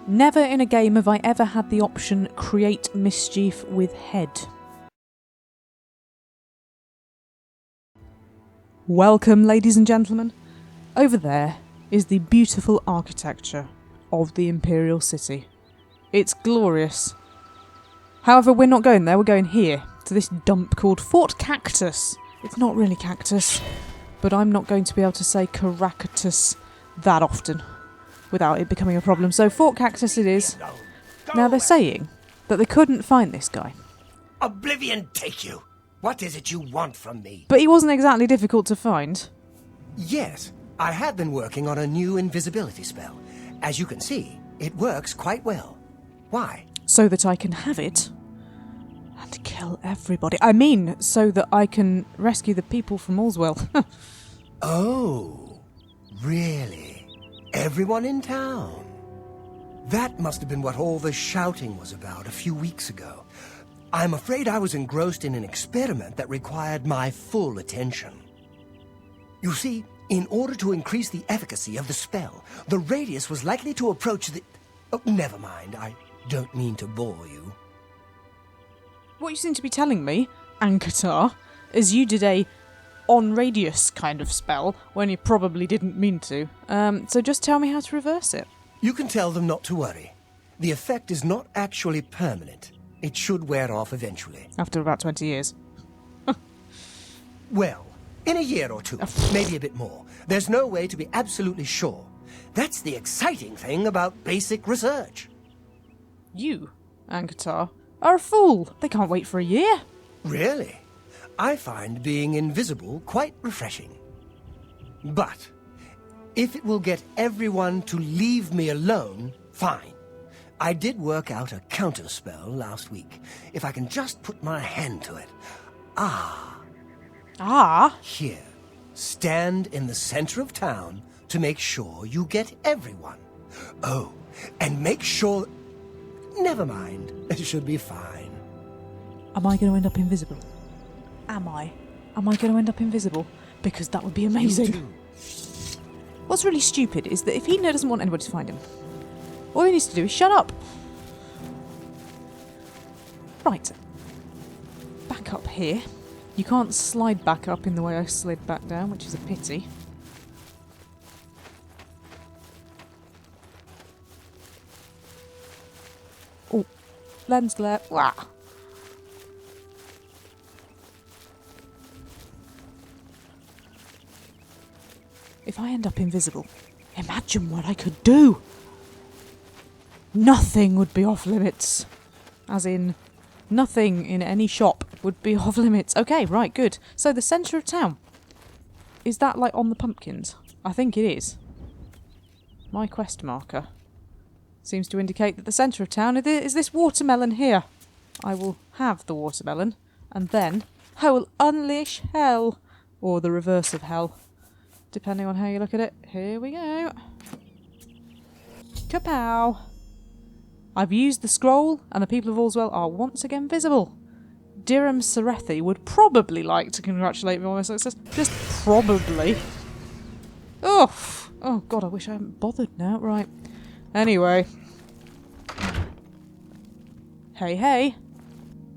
Never in a game have I ever had the option create mischief with head. Welcome, ladies and gentlemen. Over there is the beautiful architecture of the Imperial City. It's glorious. However, we're not going there, we're going here, to this dump called Fort Cactus. It's not really cactus, but I'm not going to be able to say Caractus that often without it becoming a problem. So Fort Cactus it is. Now they're saying that they couldn't find this guy. Oblivion take you! What is it you want from me? But he wasn't exactly difficult to find. Yes, I have been working on a new invisibility spell. As you can see, it works quite well. Why? So that I can have it and kill everybody. I mean, so that I can rescue the people from Allswell. Oh, really? Everyone in town? That must have been what all the shouting was about a few weeks ago. I'm afraid I was engrossed in an experiment that required my full attention. You see, in order to increase the efficacy of the spell, the radius was likely to approach the... Oh, never mind, I don't mean to bore you. What you seem to be telling me, Ankatar, is you did a on-radius kind of spell when you probably didn't mean to. So just tell me how to reverse it. You can tell them not to worry. The effect is not actually permanent. It should wear off eventually. After about 20 years. Well, in a year or two, maybe a bit more. There's no way to be absolutely sure. That's the exciting thing about basic research. You, Ankatar, are a fool. They can't wait for a year. Really? I find being invisible quite refreshing. But if it will get everyone to leave me alone, fine. I did work out a counterspell last week. If I can just put my hand to it. Here, stand in the center of town to make sure you get everyone. Oh, and make sure... Never mind, it should be fine. Am I going to end up invisible? Am I going to end up invisible? Because that would be amazing. What's really stupid is that if he doesn't want anybody to find him, all he needs to do is shut up. Right. Back up here. You can't slide back up in the way I slid back down, which is a pity. Oh, lens glare. Wah. If I end up invisible, imagine what I could do! Nothing would be off limits. As in, nothing in any shop would be off limits. Okay, right, good. So the centre of town. Is that like on the pumpkins? I think it is. My quest marker seems to indicate that the centre of town is this watermelon here. I will have the watermelon, and then I will unleash hell. Or the reverse of hell. Depending on how you look at it. Here we go. Kapow! I've used the scroll, and the people of Allswell are once again visible. Dirham Serethi would probably like to congratulate me on my success. Just probably. Oh god, I wish I hadn't bothered now. Right. Anyway. Hey.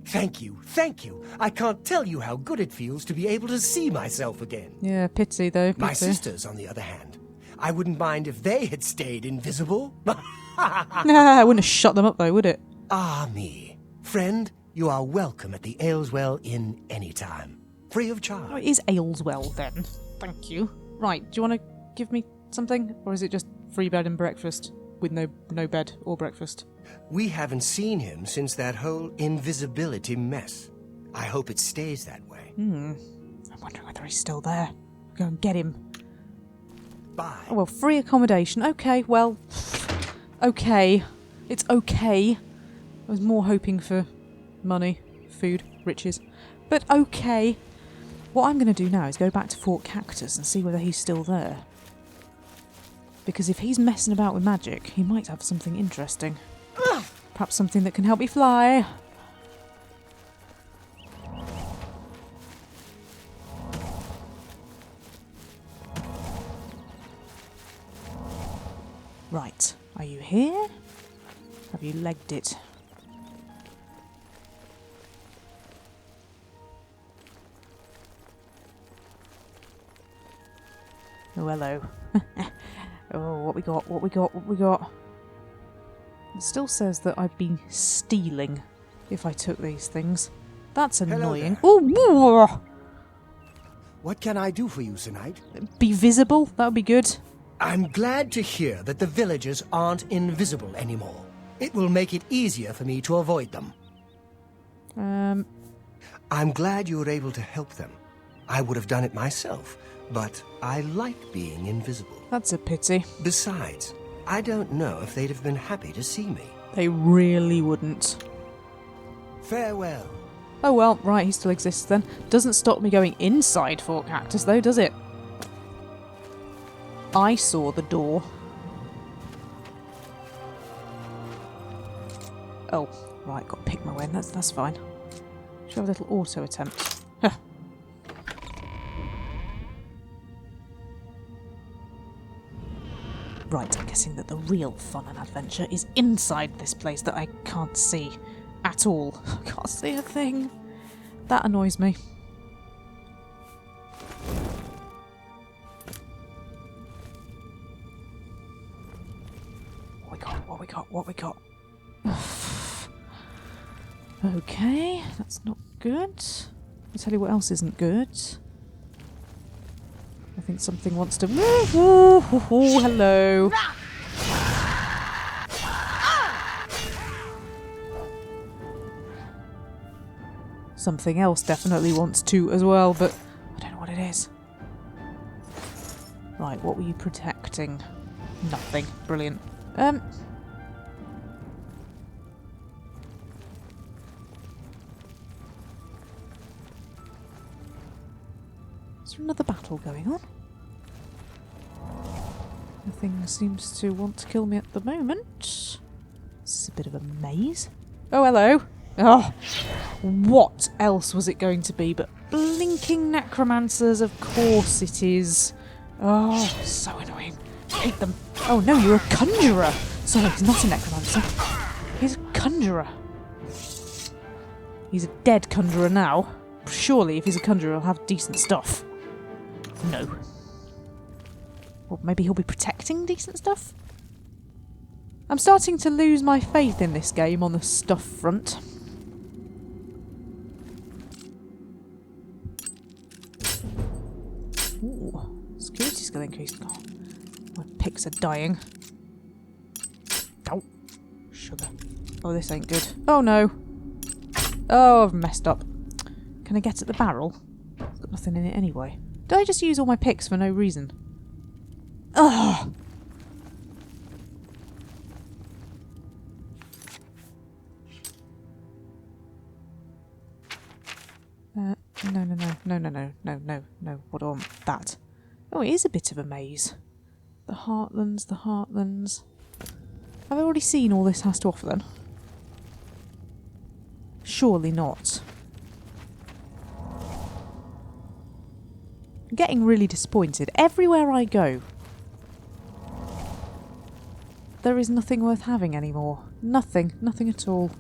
Thank you. I can't tell you how good it feels to be able to see myself again. Yeah, pity though. Pity. My sisters, on the other hand. I wouldn't mind if they had stayed invisible. Nah, it wouldn't have shut them up though, would it? Me. Friend, you are welcome at the Ayleswell Inn anytime. Free of charge. Oh, it is Ayleswell then. Thank you. Right, do you want to give me something? Or is it just free bed and breakfast? With no bed or breakfast? We haven't seen him since that whole invisibility mess. I hope it stays that way. I'm wondering whether he's still there. Go and get him. Bye. Oh, well, free accommodation. Okay, well... Okay. It's okay. I was more hoping for money, food, riches. But okay. What I'm going to do now is go back to Fort Cactus and see whether he's still there. Because if he's messing about with magic, he might have something interesting. Perhaps something that can help me fly. Right, are you here? Have you legged it? Oh, hello. Oh, what we got, what we got, what we got? It still says that I'd be stealing if I took these things. That's annoying. Oh, What can I do for you tonight? be visible? That would be good. I'm glad to hear that the villagers aren't invisible anymore. It will make it easier for me to avoid them. I'm glad you were able to help them. I would have done it myself, but I like being invisible. That's a pity. Besides, I don't know if they'd have been happy to see me. They really wouldn't. Farewell. Oh well, right, he still exists then. Doesn't stop me going inside Fort Cactus though, does it? I saw the door. Oh, right, got to pick my way, that's fine. Should have a little auto attempt. Huh. Right, I'm guessing that the real fun and adventure is inside this place that I can't see at all. I can't see a thing. That annoys me. What we got? What we got? What we got? Okay, that's not good. I'll tell you what else isn't good. I think something wants to... Oh, hello. Something else definitely wants to as well, but I don't know what it is. Right, what were you protecting? Nothing. Brilliant. Is there another battle going on? Nothing seems to want to kill me at the moment. This is a bit of a maze. Oh, hello. Oh, what else was it going to be but blinking necromancers? Of course it is. Oh, so annoying. I hate them. Oh no, you're a conjurer. Sorry, he's not a necromancer. He's a conjurer. He's a dead conjurer now. Surely if he's a conjurer he'll have decent stuff. No. Or maybe he'll be protecting decent stuff? I'm starting to lose my faith in this game on the stuff front. Ooh, security skill increased. Oh, my picks are dying. Oh, sugar. Oh, this ain't good. Oh no. Oh, I've messed up. Can I get at the barrel? It's got nothing in it anyway. Did I just use all my picks for no reason? Ugh! No. What do I want? That. Oh, it is a bit of a maze. The Heartlands, the Heartlands. Have I already seen all this has to offer then? Surely not. I'm getting really disappointed. Everywhere I go, there is nothing worth having anymore. Nothing. Nothing at all.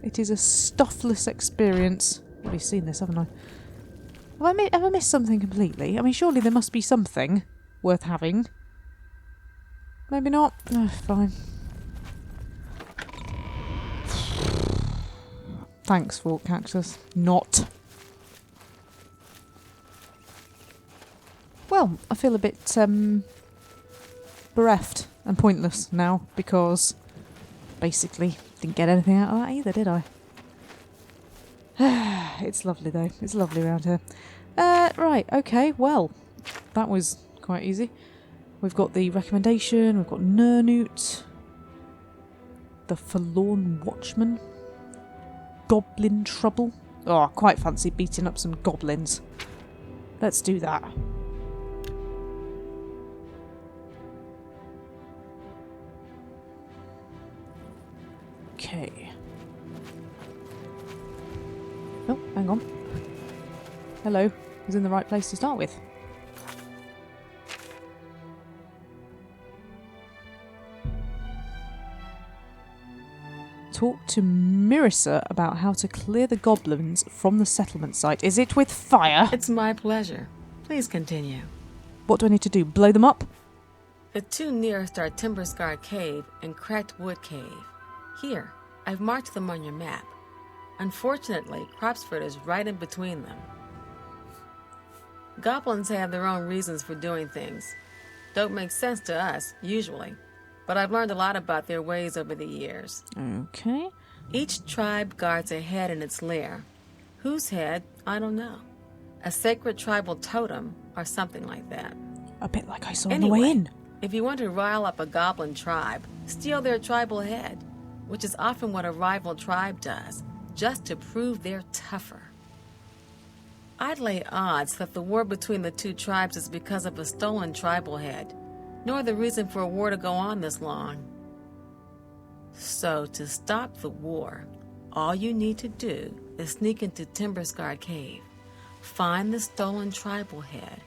It is a stuffless experience. I've already seen this, haven't I? Have I missed something completely? I mean, surely there must be something worth having. Maybe not. Oh, fine. Thanks, Fort Cactus. Not. Well, I feel a bit bereft and pointless now because basically didn't get anything out of that either, did I? It's lovely though. It's lovely around here. Right, okay, well, that was quite easy. We've got the recommendation, we've got Nurnut, the Forlorn Watchman, Goblin Trouble. Oh, I quite fancy beating up some goblins. Let's do that. Okay. Oh, hang on. Hello. I was in the right place to start with. Talk to Mirissa about how to clear the goblins from the settlement site. Is it with fire? It's my pleasure. Please continue. What do I need to do? Blow them up? The two nearest are Timber Scar Cave and Cracked Wood Cave. Here, I've marked them on your map. Unfortunately, Cropsford is right in between them. Goblins have their own reasons for doing things. Don't make sense to us, usually, but I've learned a lot about their ways over the years. Okay. Each tribe guards a head in its lair. Whose head, I don't know. A sacred tribal totem or something like that. A bit like I saw on the way in. If you want to rile up a goblin tribe, steal their tribal head, which is often what a rival tribe does, just to prove they're tougher. I'd lay odds that the war between the two tribes is because of a stolen tribal head, nor the reason for a war to go on this long. So, to stop the war, all you need to do is sneak into Timber Scar Cave, find the stolen tribal head,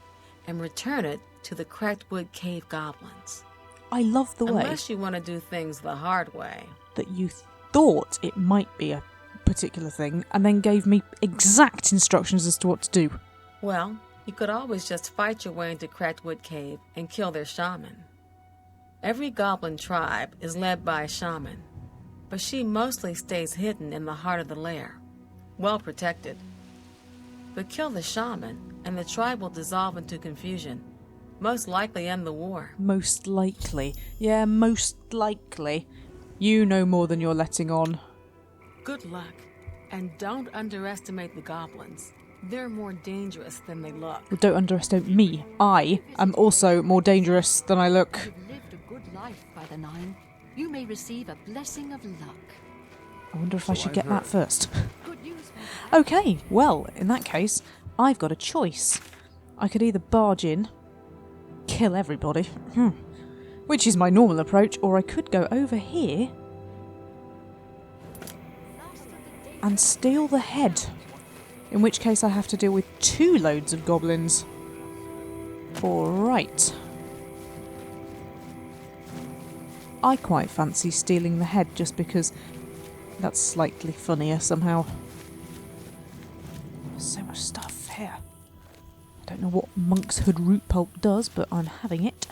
and return it to the Cracked Wood Cave goblins. I love the way Unless you want to do things the hard way. that you thought it might be a particular thing and then gave me exact instructions as to what to do. Well, you could always just fight your way into Cracked Wood Cave and kill their shaman. Every goblin tribe is led by a shaman, but she mostly stays hidden in the heart of the lair, well protected. But kill the shaman, and the tribe will dissolve into confusion, most likely end the war. Most likely. Yeah, most likely. You know more than you're letting on. Good luck, and don't underestimate the goblins. They're more dangerous than they look. Well, don't underestimate me. I am also more dangerous than I look. You've lived a good life by the Nine. You may receive a blessing of luck. I wonder if I should get that first. Good news, my Okay, well, in that case, I've got a choice. I could either barge in, kill everybody, which is my normal approach, or I could go over here and steal the head, in which case I have to deal with 2 loads of goblins. Alright. I quite fancy stealing the head just because that's slightly funnier somehow. There's so much stuff here. I don't know what monk's hood root pulp does, but I'm having it.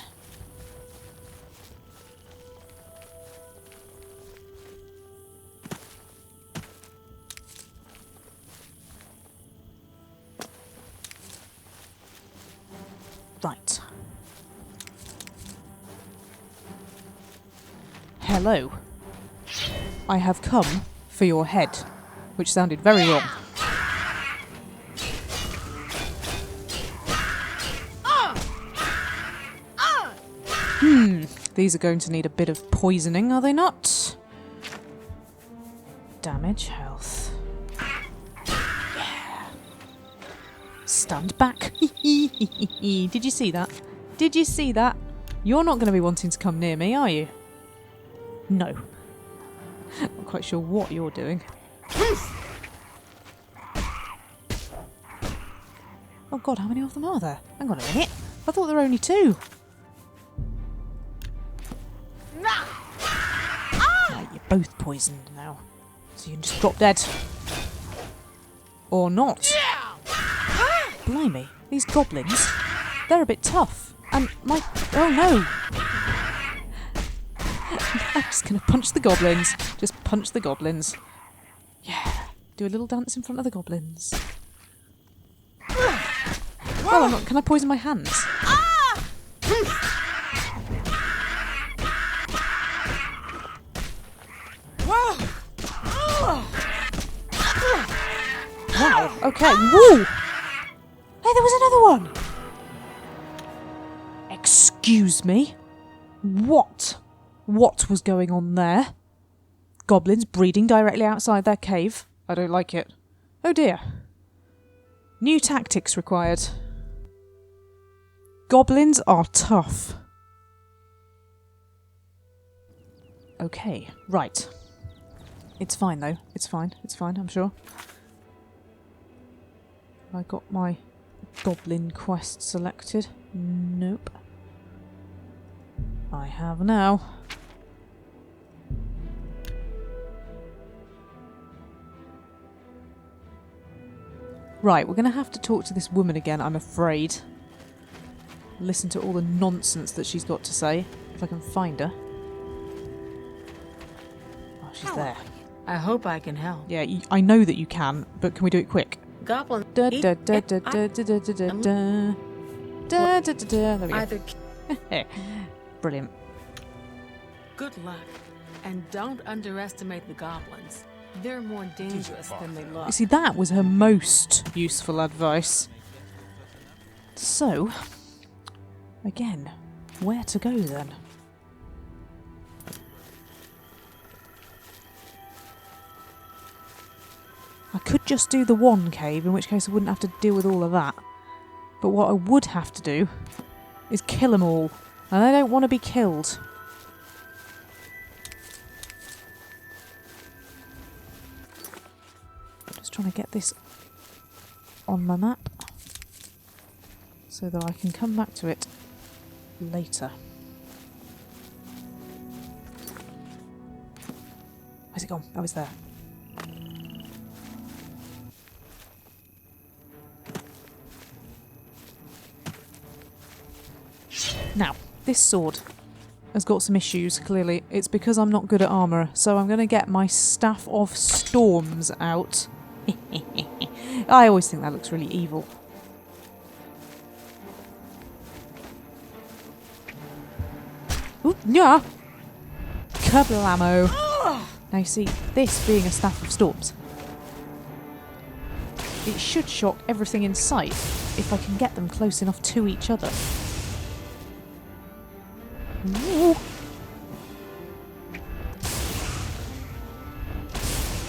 Right. Hello. I have come for your head, which sounded very wrong. These are going to need a bit of poisoning, are they not? Damage, health. Yeah. Stand back. Did you see that? Did you see that? You're not going to be wanting to come near me, are you? No. Not quite sure what you're doing. Oh god, how many of them are there? Hang on a minute. I thought there were only 2. Right, you're both poisoned now. So you can just drop dead. Or not. Blimey, these goblins, they're a bit tough. And my... oh no! I'm just going to punch the goblins. Just punch the goblins. Yeah. Do a little dance in front of the goblins. Well, I'm not... can I poison my hands? Wow, okay. Woo! Hey, there was another one! Excuse me? What? What was going on there? Goblins breeding directly outside their cave? I don't like it. Oh dear. New tactics required. Goblins are tough. Okay, right. It's fine though. It's fine, I'm sure. I got my goblin quest selected. Nope. I have now. Right, we're going to have to talk to this woman again, I'm afraid. Listen to all the nonsense that she's got to say, if I can find her. Oh, she's there. I hope I can help. Yeah, I know that you can, but can we do it quick? Goblin. Da da da da da da da da da da da da da da. There we go. Either Brilliant. good luck, and don't underestimate the goblins. They're more dangerous than they look. You see, that was her most useful advice. So, again, where to go then? I could just do the one cave, in which case I wouldn't have to deal with all of that. But what I would have to do is kill them all. And I don't want to be killed. Just trying to get this on my map so that I can come back to it later. Where's it gone? Oh, it's there. Now, this sword has got some issues, clearly. It's because I'm not good at armour, so I'm going to get my Staff of Storms out. I always think that looks really evil. Ooh, yeah! Kablamo! Now you see, this being a Staff of Storms, it should shock everything in sight if I can get them close enough to each other. Ooh.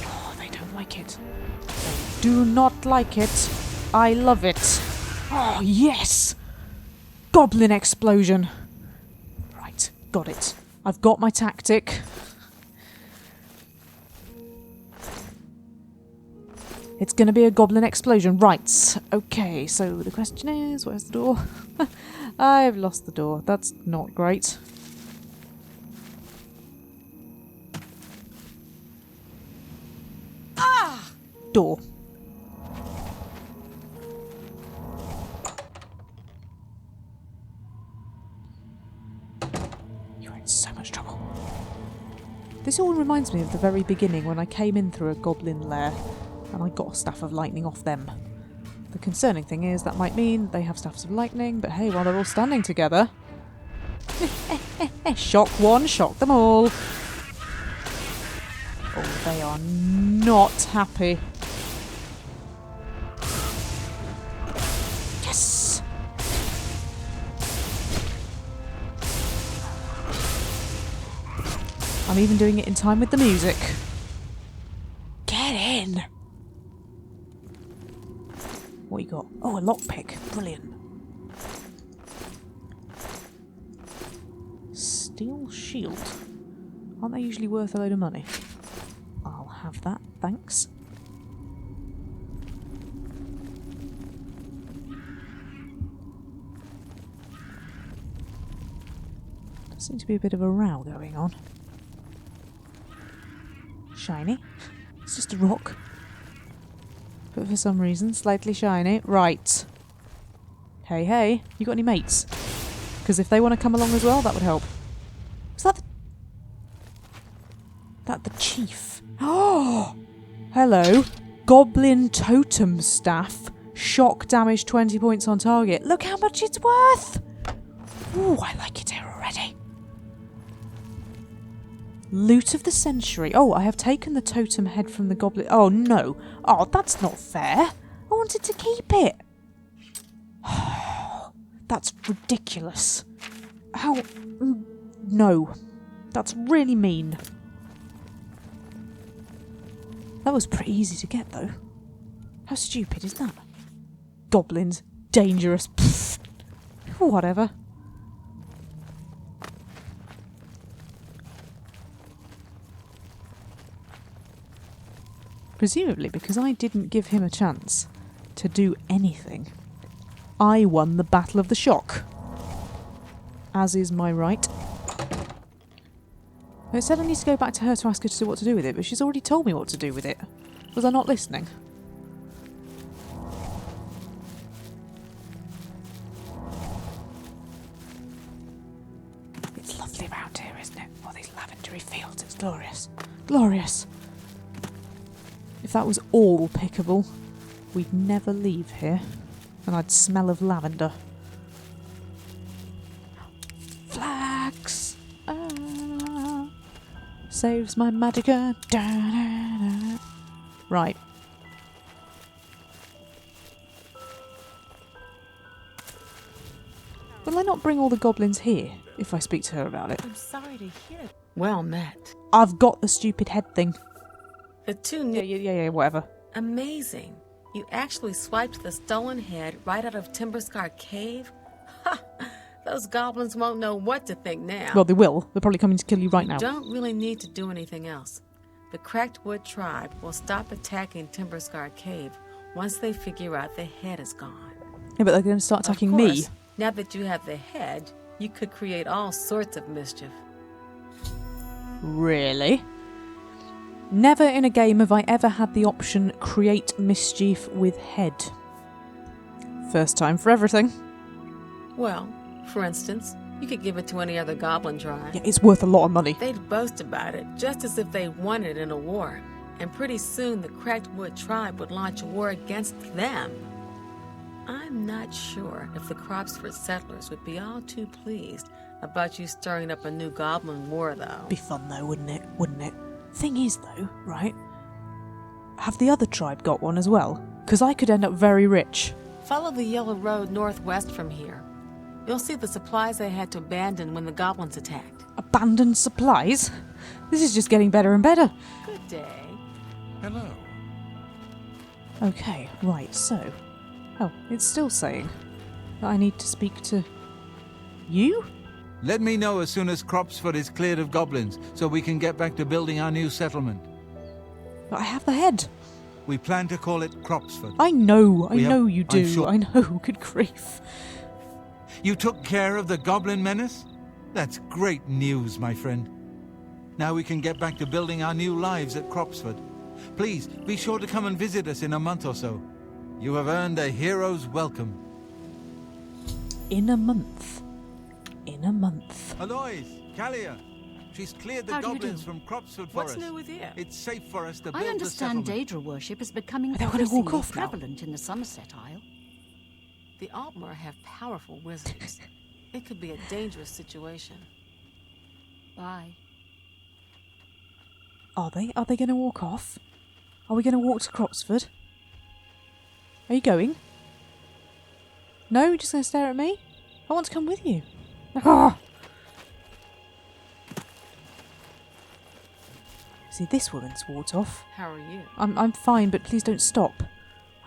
Oh, they don't like it. They do not like it. I love it. Oh, yes! Goblin explosion. Right, got it. I've got my tactic. It's going to be a goblin explosion. Right, okay, so the question is, where's the door? I've lost the door. That's not great. Ah! Door. You're in so much trouble. This all reminds me of the very beginning when I came in through a goblin lair and I got a staff of lightning off them. The concerning thing is that might mean they have staffs of lightning, but hey, while they're all standing together... shock one, shock them all. Oh, they are not happy. Yes! I'm even doing it in time with the music. Get in! What you got? Oh, a lockpick. Brilliant. Steel shield. Aren't they usually worth a load of money? I'll have that, thanks. There seems to be a bit of a row going on. Shiny. It's just a rock. But for some reason, slightly shiny. Right. Hey, hey. You got any mates? Because if they want to come along as well, that would help. Was that the chief? Oh! Hello. Goblin totem staff. Shock damage 20 points on target. Look how much it's worth! Ooh, I like it here already. Loot of the century. Oh, I have taken the totem head from the goblin. Oh, no. Oh, that's not fair. I wanted to keep it. That's ridiculous. How... No. That's really mean. That was pretty easy to get, though. How stupid is that? Goblins. Dangerous. Pfft. Whatever. Presumably because I didn't give him a chance to do anything. I won the Battle of the Shock. As is my right. It said I need to go back to her to ask her to do what to do with it, but she's already told me what to do with it. Was I not listening? lovely round here, isn't it? All these lavendery fields. It's glorious. Glorious. If that was all pickable, we'd never leave here. And I'd smell of lavender. Flax! Saves my magicka. Right. Will I not bring all the goblins here if I speak to her about it? I'm sorry to hear. Well met. I've got the stupid head thing. The two new... Yeah, whatever. Amazing. You actually swiped the stolen head right out of Timberscar Cave? Ha! Those goblins won't know what to think now. Well, they will. They're probably coming to kill you right now. Don't really need to do anything else. The Cracked Wood tribe will stop attacking Timberscar Cave once they figure out the head is gone. Yeah, but they're going to start attacking Of me. course, now that you have the head, you could create all sorts of mischief. Really? Never in a game have I ever had the option create mischief with head. First time for everything. Well, for instance, you could give it to any other goblin tribe. Yeah, it's worth a lot of money. They'd boast about it, just as if they won it in a war. And pretty soon the Cracked Wood tribe would launch a war against them. I'm not sure if the Cropsford settlers would be all too pleased about you stirring up a new goblin war, though. Be fun though, wouldn't it? Wouldn't it? Thing is though, right? Have the other tribe got one as well? Because I could end up very rich. Follow the yellow road northwest from here. You'll see the supplies they had to abandon when the goblins attacked. Abandoned supplies? This is just getting better and better. Good day. Hello. Okay, right, so... Oh, it's still saying that I need to speak to... you? Let me know as soon as Cropsford is cleared of goblins, so we can get back to building our new settlement. But I have the head. We plan to call it Cropsford. I know We have- you I'm do. sure- I know, good grief. You took care of the goblin menace? That's great news, my friend. Now we can get back to building our new lives at Cropsford. Please, be sure to come and visit us in a month or so. You have earned a hero's welcome. In a month. In a month. Alois, Callia. She's cleared the How do you goblins do? from Cropsford for What's us. new with you? It's safe for us to build I the understand settlement. Daedra worship is becoming Are they gonna walk increasingly off now? prevalent in the Somerset Isle. The Altmer have powerful wizards. It could be a dangerous situation. Bye. Are they? Are they going to walk off? Are we going to walk to Cropsford? Are you going? No? You're just going to stare at me? I want to come with you. Ah! See, this woman's walked off. How are you? I'm fine, but please don't stop.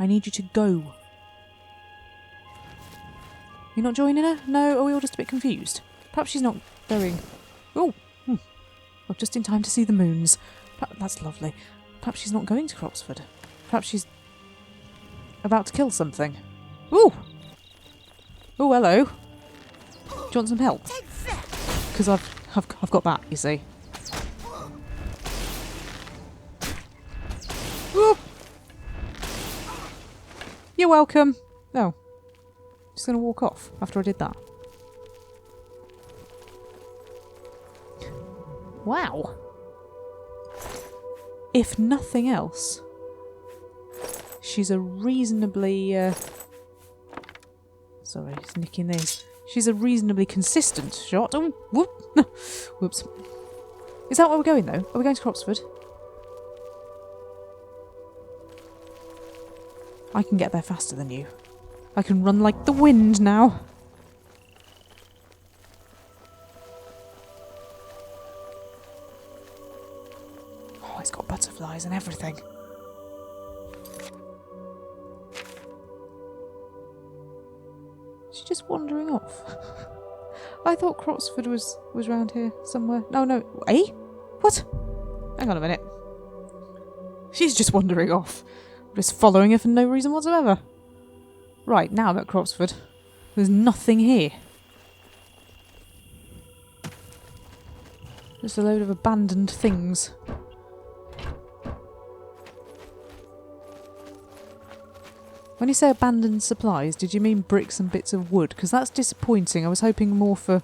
I need you to go. You're not joining her? No? Are we all just a bit confused? Perhaps she's not going... Oh! Oh, just in time to see the moons. That's lovely. Perhaps she's not going to Cropsford. Perhaps she's about to kill something. Ooh! Oh, hello. Do you want some help? Because I've got that, you see. Ooh. You're welcome. Oh. Just going to walk off after I did that. Wow. If nothing else, she's a reasonably... Sorry, just nicking this. She's a reasonably consistent shot. Oh, whoop. Whoops. Is that where we're going, though? Are we going to Cropsford? I can get there faster than you. I can run like the wind now. Oh, it's got butterflies and everything. She's just wandering off. I thought Cropsford was round here somewhere. No. Eh? What? Hang on a minute. She's just wandering off. I'm just following her for no reason whatsoever. Right, now I'm at Cropsford. There's nothing here. Just a load of abandoned things. When you say abandoned supplies, did you mean bricks and bits of wood? Because that's disappointing. I was hoping more for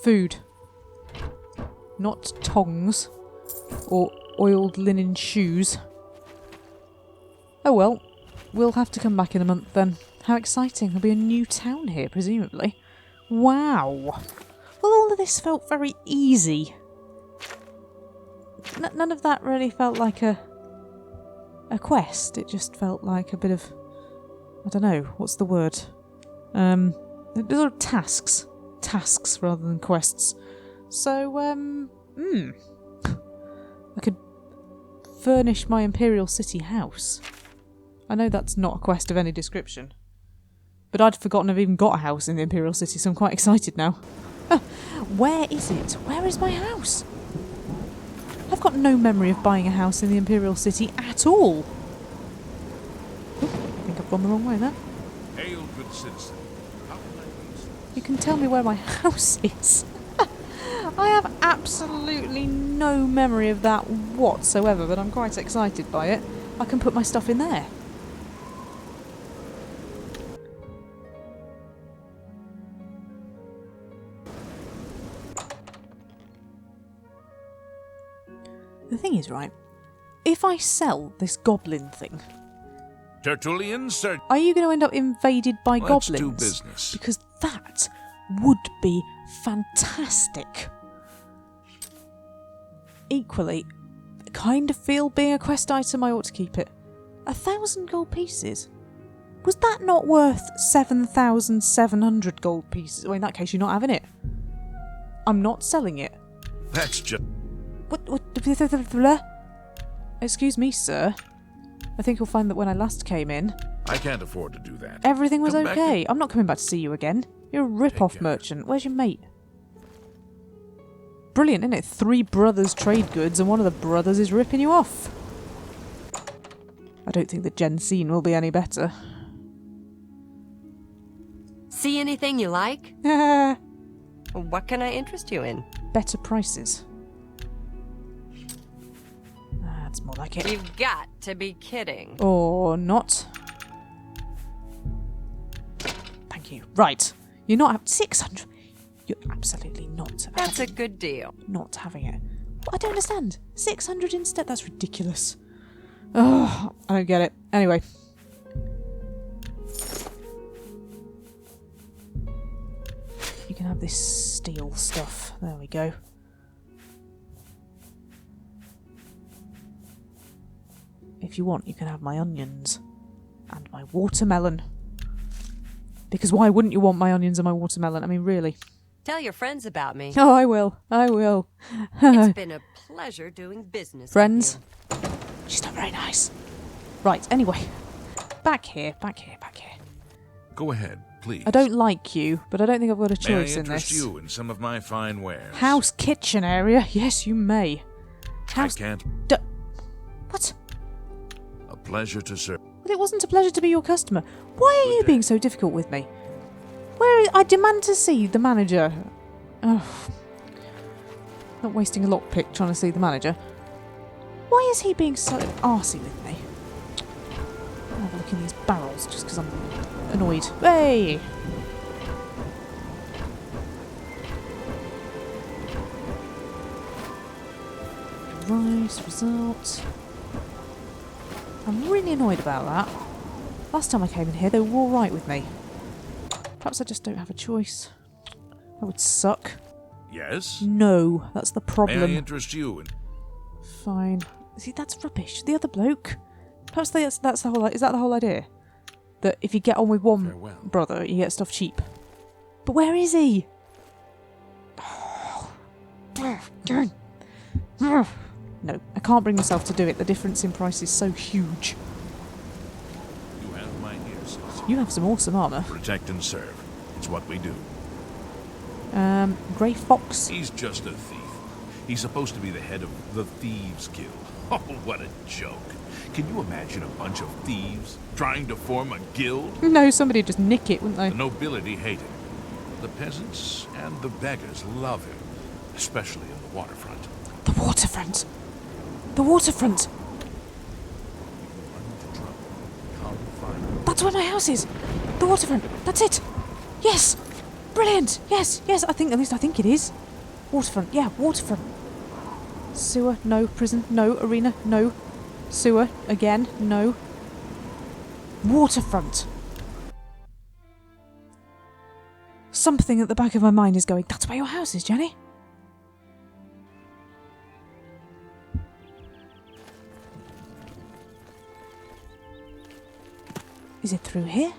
food. not tongs or oiled linen shoes. Oh well, we'll have to come back in a month then. How exciting. There'll be a new town here, presumably. Wow. Well, all of this felt very easy. None of that really felt like a quest. It just felt like a bit of... I don't know, what's the word? Sort of tasks. Tasks rather than quests. So, I could furnish my Imperial City house. I know that's not a quest of any description. But I'd forgotten I've even got a house in the Imperial City, so I'm quite excited now. Where is it? Where is my house? I've got no memory of buying a house in the Imperial City at all. Oh, I think I've gone the wrong way there. Hail, good citizen. How can I be so- You can tell me where my house is. I have absolutely no memory of that whatsoever, but I'm quite excited by it. I can put my stuff in there. The thing is, right, if I sell this goblin thing, Tertullian, sir. are you going to end up invaded by Let's goblins? do business. Because that would be fantastic. Equally, I kind of feel being a quest item I ought to keep it. 1,000 gold pieces? Was that not worth 7,700 gold pieces? Well, in that case, you're not having it. I'm not selling it. That's just... What? Excuse me, sir. I think you'll find that when I last came in, I can't afford to do that. everything was Come back okay. I'm not coming back to see you again. You're a rip-off care. merchant. Where's your mate? Brilliant, isn't it? 3 brothers trade goods and one of the brothers is ripping you off. I don't think the Jensine will be any better. See anything you like? Better What can I interest you in? prices. That's more like it. You've got to be kidding. Or not. Thank you. Right. You're not... 600... You're absolutely not... That's a good deal. not having it. What? I don't understand. 600 instead? That's ridiculous. Oh, I don't get it. Anyway. You can have this steel stuff. There we go. If you want, you can have my onions. And my watermelon. Because why wouldn't you want my onions and my watermelon? I mean, really. Tell your friends about me. Oh, I will. I will. It's been a pleasure doing business Friends. with you. She's not very nice. Right, anyway. Back here. Go ahead, please. I don't like you, but I don't think I've got a May I choice in interest this. you in some of my fine wares? House kitchen area? Yes, you may. House... I can't. What? A pleasure to serve. Well, it wasn't a pleasure to be your customer. Why are you day. being so difficult with me? I demand to see the manager. Oh. Not wasting a lockpick trying to see the manager. Why is he being so arsey with me? I'll have a look in these barrels just because I'm annoyed. Hey! Rice result. I'm really annoyed about that. Last time I came in here, they were all right with me. Perhaps I just don't have a choice. That would suck. Yes? No, that's the May problem. I interest you in... Fine. See, that's rubbish. The other bloke. Perhaps that's the whole. Is that the whole idea? That if you get on with one Farewell. brother, you get stuff cheap. But where is he? No, I can't bring myself to do it. The difference in price is so huge. You have my ear, citizen. You have some awesome armour. Protect and serve. It's what we do. Grey Fox. He's just a thief. He's supposed to be the head of the Thieves Guild. Oh, what a joke. Can you imagine a bunch of thieves trying to form a guild? No, somebody would just nick it, wouldn't they? The nobility hate him. The peasants and the beggars love him, especially in the waterfront. The waterfront. The waterfront. Run into trouble. Come find That's where my house is. The waterfront. That's it. Yes. Brilliant. Yes. At least I think it is. Waterfront. Yeah, waterfront. Sewer, no. Prison, no. Arena, no. Sewer, again, no. Waterfront. Something at the back of my mind is going, that's where your house is, Jenny. Is it through here?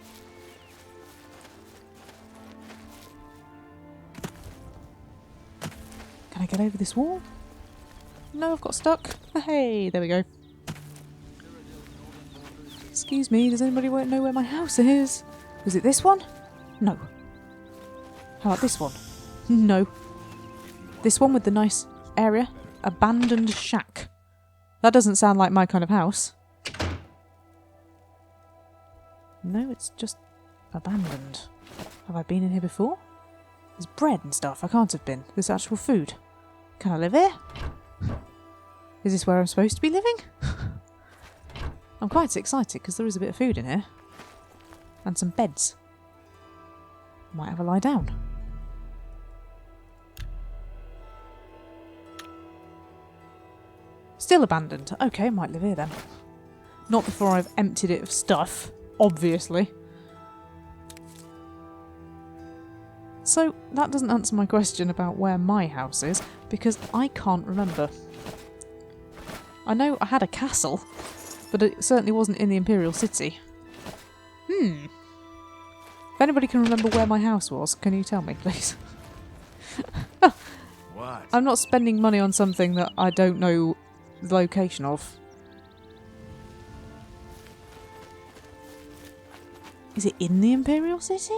Can I get over this wall? No, I've got stuck. Hey, there we go. Excuse me, does anybody know where my house is? Was it this one? No. How about this one? No. This one with the nice area? Abandoned shack. That doesn't sound like my kind of house. No, it's just abandoned. Have I been in here before? There's bread and stuff. I can't have been. There's actual food. Can I live here? Is this where I'm supposed to be living? I'm quite excited because there is a bit of food in here. And some beds. Might have a lie down. Still abandoned. Okay, might live here then. Not before I've emptied it of stuff, obviously. So, that doesn't answer my question about where my house is, because I can't remember. I know I had a castle, but it certainly wasn't in the Imperial City. If anybody can remember where my house was, can you tell me, please? What? I'm not spending money on something that I don't know the location of. Is it in the Imperial City?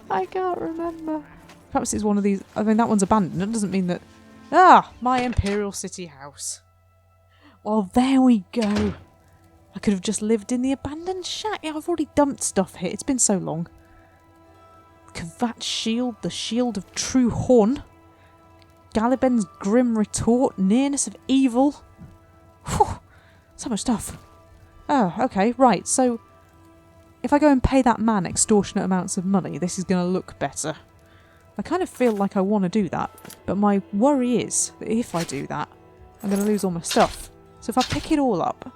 I can't remember. Perhaps it's one of these... I mean, that one's abandoned. It doesn't mean that... Ah! My Imperial City house. Well, there we go. I could have just lived in the abandoned shack. Yeah, I've already dumped stuff here. It's been so long. Kavat's shield, the shield of true horn. Galiben's grim retort, nearness of evil. Whew, so much stuff. Oh, okay, right, so if I go and pay that man extortionate amounts of money, this is going to look better. I kind of feel like I want to do that, but my worry is that if I do that, I'm going to lose all my stuff. So if I pick it all up,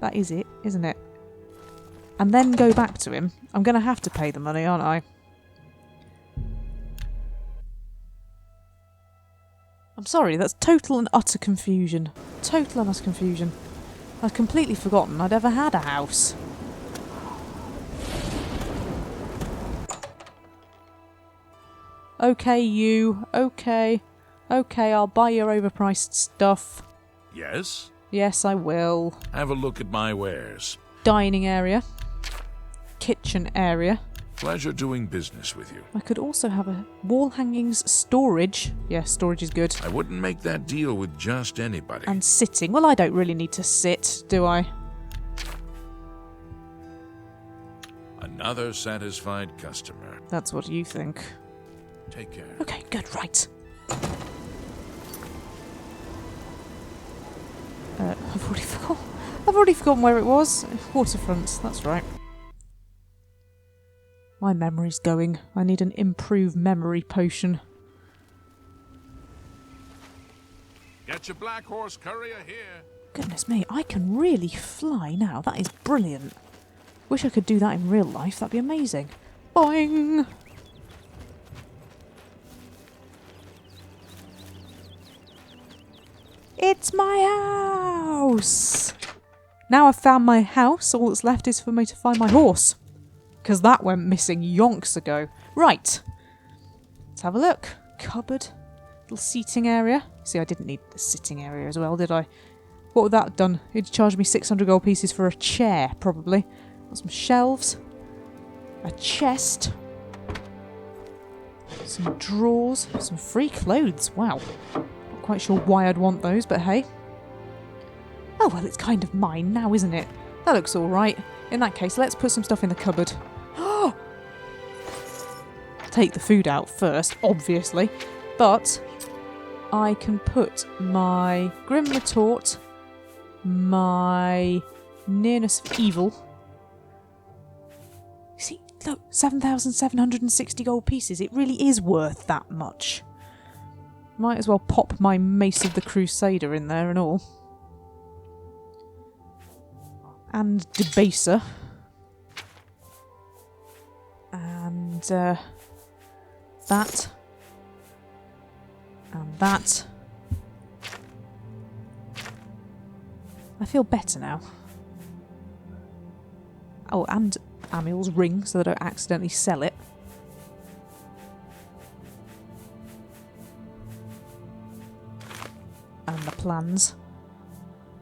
that is it, isn't it? And then go back to him, I'm going to have to pay the money, aren't I? I'm sorry, that's total and utter confusion. Total and utter confusion. I'd completely forgotten I'd ever had a house. Okay, you. Okay. Okay, I'll buy your overpriced stuff. Yes? Yes, I will. Have a look at my wares. Dining area. Kitchen area. Pleasure doing business with you. I could also have a wall hangings storage. Yes, storage is good. I wouldn't make that deal with just anybody. And sitting. Well, I don't really need to sit, do I? Another satisfied customer. That's what you think. Take care. Okay, good, right. I've already forgotten where it was. Waterfront, that's right. My memory's going. I need an improved memory potion. Get your black horse courier here. Goodness me, I can really fly now. That is brilliant. Wish I could do that in real life. That'd be amazing. Boing! It's my house! Now I've found my house, all that's left is for me to find my horse. Because that went missing yonks ago. Right. Let's have a look. Cupboard. Little seating area. See, I didn't need the sitting area as well, did I? What would that have done? It'd charge me 600 gold pieces for a chair, probably. Got some shelves. A chest. Some drawers. Some free clothes. Wow. Not quite sure why I'd want those, but hey. Oh, well, it's kind of mine now, isn't it? That looks alright. In that case, let's put some stuff in the cupboard. Take the food out first, obviously. But I can put my Grim Retort, my Nearness of Evil. See, look, 7,760 gold pieces. It really is worth that much. Might as well pop my Mace of the Crusader in there and all. And Debaser. And that. And that. I feel better now. Oh, and Amiel's ring, so that I don't accidentally sell it. And the plans.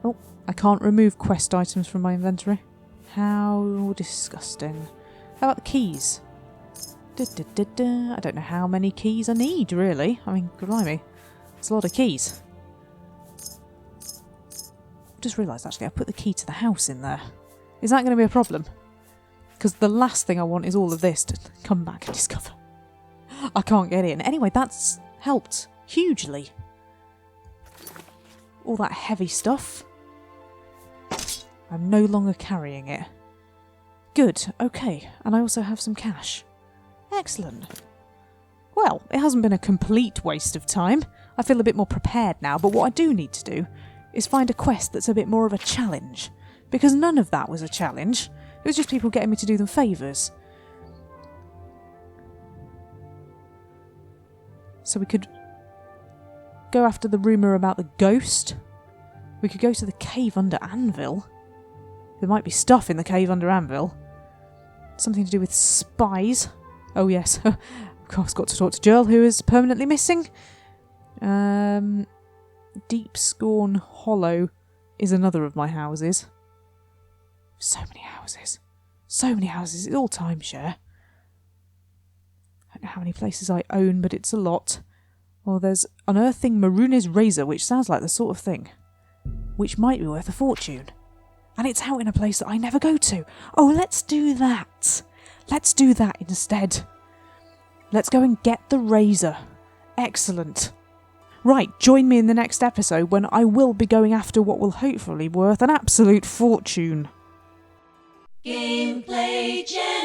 Oh, I can't remove quest items from my inventory. How disgusting. How about the keys? I don't know how many keys I need, really. I mean, blimey. It's a lot of keys. I just realised, actually, I put the key to the house in there. Is that going to be a problem? Because the last thing I want is all of this to come back and discover I can't get in. Anyway, that's helped hugely. All that heavy stuff. I'm no longer carrying it. Good, okay. And I also have some cash. Excellent. Well, it hasn't been a complete waste of time. I feel a bit more prepared now, but what I do need to do is find a quest that's a bit more of a challenge. Because none of that was a challenge. It was just people getting me to do them favours. So we could go after the rumour about the ghost. We could go to the cave under Anvil. There might be stuff in the cave under Anvil. Something to do with spies. Oh yes, of course, got to talk to Joel, who is permanently missing. Deep Scorn Hollow is another of my houses. So many houses. So many houses. It's all timeshare. I don't know how many places I own, but it's a lot. Well, there's Unearthing Marune's Razor, which sounds like the sort of thing which might be worth a fortune. And it's out in a place that I never go to. Oh, let's do that. Let's do that instead. Let's go and get the razor. Excellent. Right, join me in the next episode when I will be going after what will hopefully be worth an absolute fortune. Gameplay Jam.